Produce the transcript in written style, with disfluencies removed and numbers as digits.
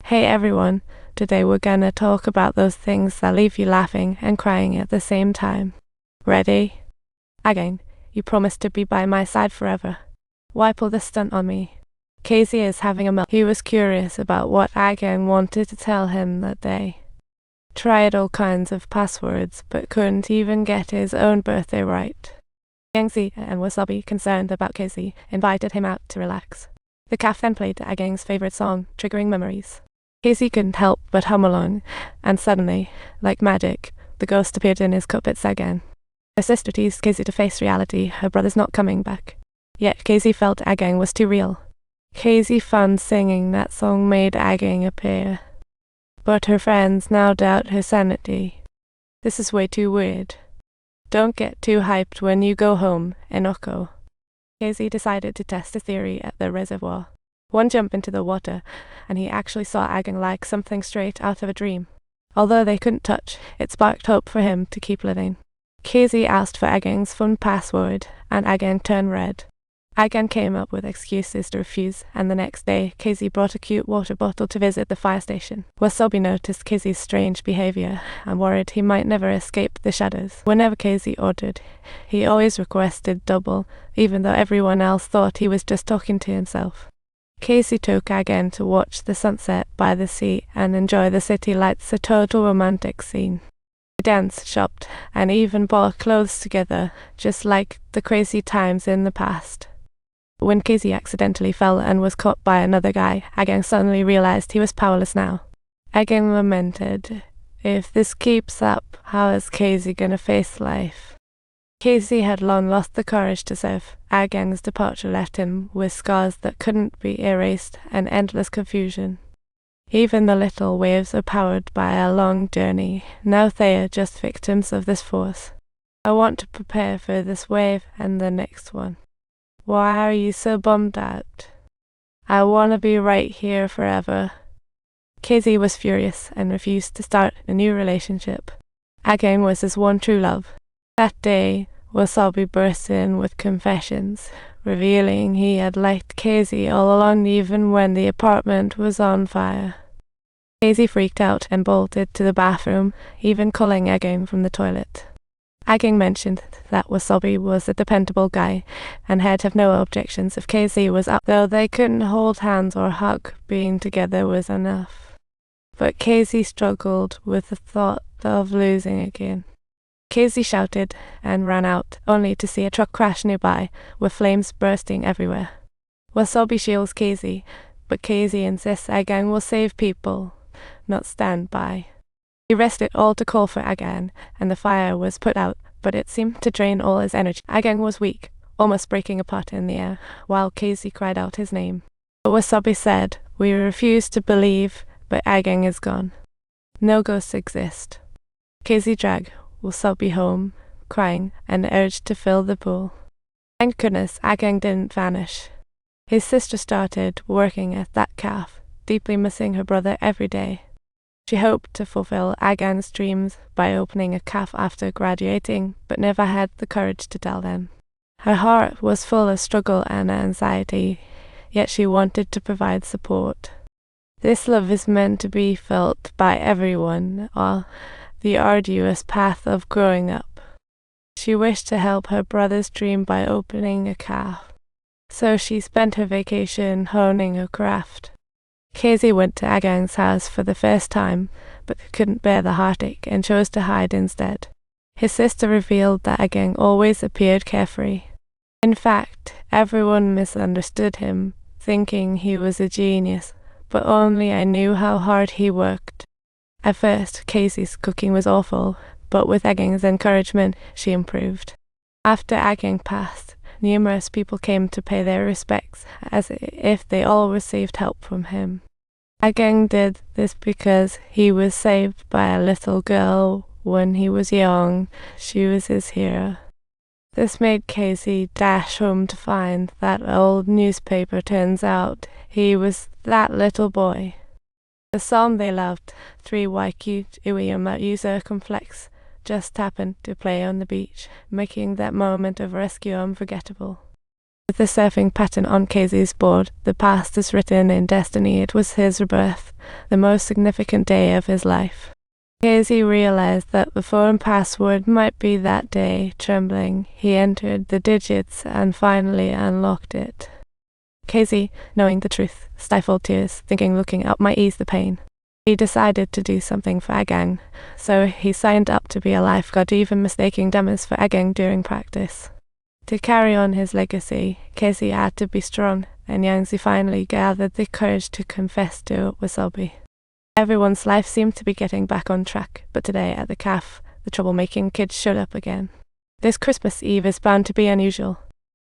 Hey everyone, today we're gonna talk about those things that leave you laughing and crying at the same time. Ready? Again, you promised to be by my side forever. Why pull this stunt on me? Casey is having a melt. He was curious about what Again wanted to tell him that day. Tried all kinds of passwords, but couldn't even get his own birthday right. Yangzi and Wasabi, concerned about Casey, invited him out to relax. The calf then played Agang's favorite song, triggering memories. Casey couldn't help but hum along, and suddenly, like magic, the ghost appeared in his cup at Sagan. Her sister teased Casey to face reality, her brother's not coming back. Yet Casey felt Agang was too real. Casey found singing that song made Agang appear. But her friends now doubt her sanity. This is way too weird. Don't get too hyped when you go home, Naoko. Casey decided to test his theory at the reservoir. One jump into the water, and he actually saw Agang like something straight out of a dream. Although they couldn't touch, it sparked hope for him to keep living. Casey asked for Agang's phone password, and Agang turned red. Agang came up with excuses to refuse, and the next day, Casey brought a cute water bottle to visit the fire station. Wasabi noticed Casey's strange behavior, and worried he might never escape the shadows. Whenever Casey ordered, he always requested double, even though everyone else thought he was just talking to himself. Casey took Agang to watch the sunset by the sea and enjoy the city lights, a total romantic scene. They danced, shopped, and even bought clothes together, just like the crazy times in the past. When Casey accidentally fell and was caught by another guy, Agang suddenly realized he was powerless now. Agang lamented, "If this keeps up, how is Casey gonna face life?" Casey had long lost the courage to surf. Agang's departure left him with scars that couldn't be erased and endless confusion. Even the little waves are powered by a long journey. Now they are just victims of this force. I want to prepare for this wave and the next one. Why are you so bummed out? I want to be right here forever. Casey was furious and refused to start a new relationship. Agang was his one true love. That day, Wasabi burst in with confessions, revealing he had liked Casey all along even when the apartment was on fire. Casey freaked out and bolted to the bathroom, even calling Agang from the toilet. Agang mentioned that Wasabi was a dependable guy and he'd have no objections if Casey was up, though they couldn't hold hands or hug, being together was enough. But Casey struggled with the thought of losing again. Casey shouted and ran out, only to see a truck crash nearby, with flames bursting everywhere. Wasabi shields Casey, but Casey insists Agang will save people, not stand by. He risked it all to call for Agang, and the fire was put out, but it seemed to drain all his energy. Agang was weak, almost breaking apart in the air, while Casey cried out his name. But Wasabi said, "We refuse to believe, but Agang is gone. No ghosts exist." Casey dragged Wasabi home, crying, and urged to fill the pool. Thank goodness Agang didn't vanish. His sister started working at that calf, deeply missing her brother every day. She hoped to fulfill Agang's dreams by opening a calf after graduating, but never had the courage to tell them. Her heart was full of struggle and anxiety, yet she wanted to provide support. This love is meant to be felt by everyone, or the arduous path of growing up. She wished to help her brother's dream by opening a calf, so she spent her vacation honing her craft. Casey went to Agang's house for the first time, but couldn't bear the heartache and chose to hide instead. His sister revealed that Agang always appeared carefree. In fact, everyone misunderstood him, thinking he was a genius, but only I knew how hard he worked. At first, Casey's cooking was awful, but with Agang's encouragement, she improved. After Agang passed, numerous people came to pay their respects, as if they all received help from him. Agang did this because he was saved by a little girl when he was young. She was his hero. This made Casey dash home to find that old newspaper. Turns out he was that little boy. The song they loved, 3YQ Uiyama User Complex, just happened to play on the beach, making that moment of rescue unforgettable. With the surfing pattern on Casey's board, the past is written in destiny. It was his rebirth, the most significant day of his life. Casey realized that the foreign password might be that day. Trembling, he entered the digits and finally unlocked it. Casey, knowing the truth, stifled tears, thinking looking up might ease the pain. He decided to do something for Agang, so he signed up to be a lifeguard, even mistaking dummies for Agang during practice. To carry on his legacy, Casey had to be strong, and Yangzi finally gathered the courage to confess to Wasabi. Everyone's life seemed to be getting back on track, but today at the cafe, the troublemaking kids showed up again. This Christmas Eve is bound to be unusual.